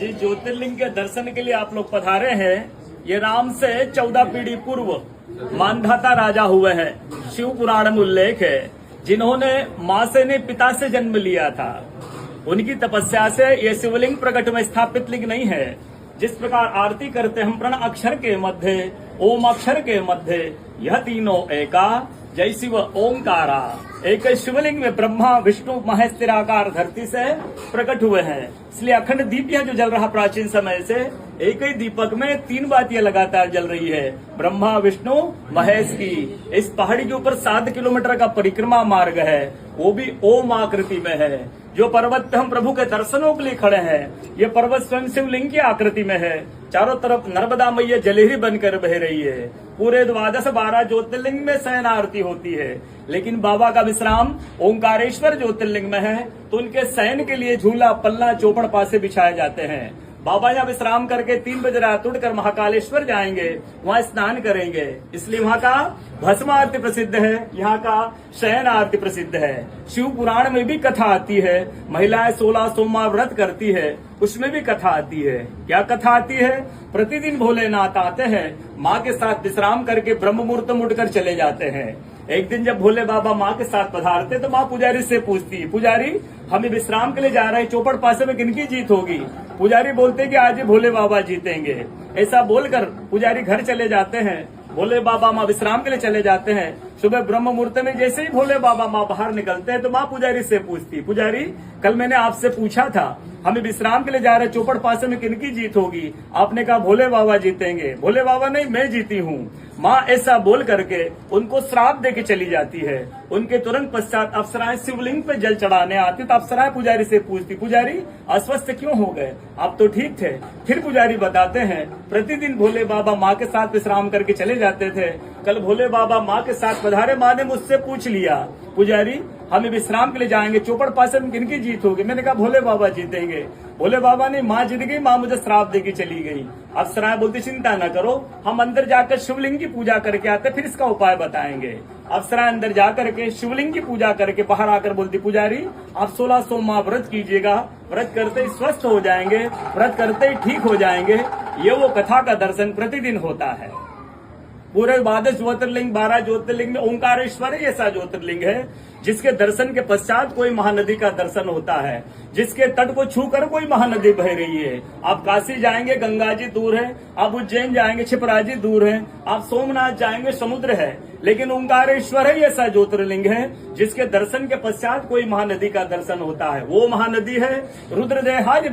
जिस ज्योतिर्लिंग के दर्शन के लिए आप लोग पधारे हैं, ये राम से 14 पीढ़ी पूर्व मानधाता राजा हुए हैं। शिव पुराण में उल्लेख है, जिन्होंने माँ से नहीं पिता से जन्म लिया था। उनकी तपस्या से ये शिवलिंग प्रकट में स्थापित लिंग नहीं है। जिस प्रकार आरती करते हम प्रण अक्षर के मध्य, ओम अक्षर के मध्य, यह तीनों एका, जय शिव ओंकारा। एक शिवलिंग में ब्रह्मा विष्णु महेश निराकार धरती से प्रकट हुए हैं। इसलिए अखंड दीप जो जल रहा प्राचीन समय से, एक ही दीपक में 3 बातियां लगातार जल रही है, ब्रह्मा विष्णु महेश की। इस पहाड़ी के ऊपर 7 किलोमीटर का परिक्रमा मार्ग है, वो भी ओम आकृति में है। जो पर्वत पे हम प्रभु के दर्शनों के लिए खड़े हैं, ये पर्वत स्वयं शिवलिंग की आकृति में है। चारों तरफ नर्मदा मैया जलेहरी बनकर बह रही है। पूरे 12 ज्योतिर्लिंग में शयन आरती होती है, लेकिन बाबा का विश्राम ओंकारेश्वर ज्योतिर्लिंग में है, तो उनके शयन के लिए झूला पल्ला चौपड़ पासे बिछाए जाते हैं। बाबा यहाँ विश्राम करके 3 बजे रात उठकर महाकालेश्वर जाएंगे, वहाँ स्नान करेंगे। इसलिए वहाँ का भस्म आरती प्रसिद्ध है, यहाँ का शयन आरती प्रसिद्ध है। शिव पुराण में भी कथा आती है, महिलाएं 16 सोमवार व्रत करती है, उसमें भी कथा आती है। क्या कथा आती है? प्रतिदिन भोलेनाथ आते हैं, माँ के साथ विश्राम करके ब्रह्म मुहूर्त में उठकर चले जाते हैं। एक दिन जब भोले बाबा माँ के साथ पधारते तो माँ पुजारी से पूछती, पुजारी हम विश्राम के लिए जा रहे हैं, चौपड़ पासे में किनकी जीत होगी? पुजारी बोलते कि आज ही भोले बाबा जीतेंगे। ऐसा बोलकर पुजारी घर चले जाते हैं। भोले बाबा माँ विश्राम के लिए चले जाते हैं। सुबह ब्रह्म मुहूर्त में जैसे ही भोले बाबा माँ बाहर निकलते हैं तो माँ पुजारी से पूछती, पुजारी कल मैंने आपसे पूछा था, हमें विश्राम के लिए जा रहे, चौपड़ पासे में किनकी जीत होगी? आपने कहा भोले बाबा जीतेंगे। भोले बाबा नहीं, मैं जीती हूँ। माँ ऐसा बोल करके उनको श्राप दे के चली जाती है। उनके तुरंत पश्चात अप्सराएं शिवलिंग पे जल चढ़ाने आती, तो अप्सराएं पुजारी से पूछती, पुजारी अस्वस्थ क्यों हो गए? आप तो ठीक थे। फिर पुजारी बताते हैं, प्रतिदिन भोले बाबा माँ के साथ विश्राम करके चले जाते थे। कल भोले बाबा माँ के साथ पधारे, माँ ने मुझसे पूछ लिया, पुजारी हमें विश्राम के लिए जाएंगे, चौपड़ पासे में किनकी जीत होगी? मैंने कहा भोले बाबा जीतेंगे। भोले बाबा ने माँ जीत गई, माँ मुझे श्राप देके चली गई। अप्सराएं बोलती, चिंता न करो, हम अंदर जाकर शिवलिंग की पूजा करके आते, फिर इसका उपाय बताएंगे। अप्सराएं अंदर जाकर के शिवलिंग की पूजा करके बाहर आकर बोलती, पुजारी आप 16 सोमवार व्रत कीजिएगा, व्रत करते ही स्वस्थ हो जाएंगे, व्रत करते ही ठीक हो जाएंगे। ये वो कथा का दर्शन प्रतिदिन होता है। पूरे 12 ज्योतिर्लिंग 12 ज्योतिर्लिंग में ओंकारेश्वर ऐसा ज्योतिर्लिंग है जिसके दर्शन के पश्चात कोई महानदी का दर्शन होता है, जिसके तट को छूकर कोई महानदी बह रही है। आप काशी जाएंगे, गंगा जी दूर है। आप उज्जैन जाएंगे, क्षिप्रा जी दूर है। आप सोमनाथ जाएंगे, समुद्र है। लेकिन ओंकारेश्वर ही ऐसा ज्योतिर्लिंग है जिसके दर्शन के पश्चात कोई महानदी का दर्शन होता है। वो महानदी है रुद्रदेहाज।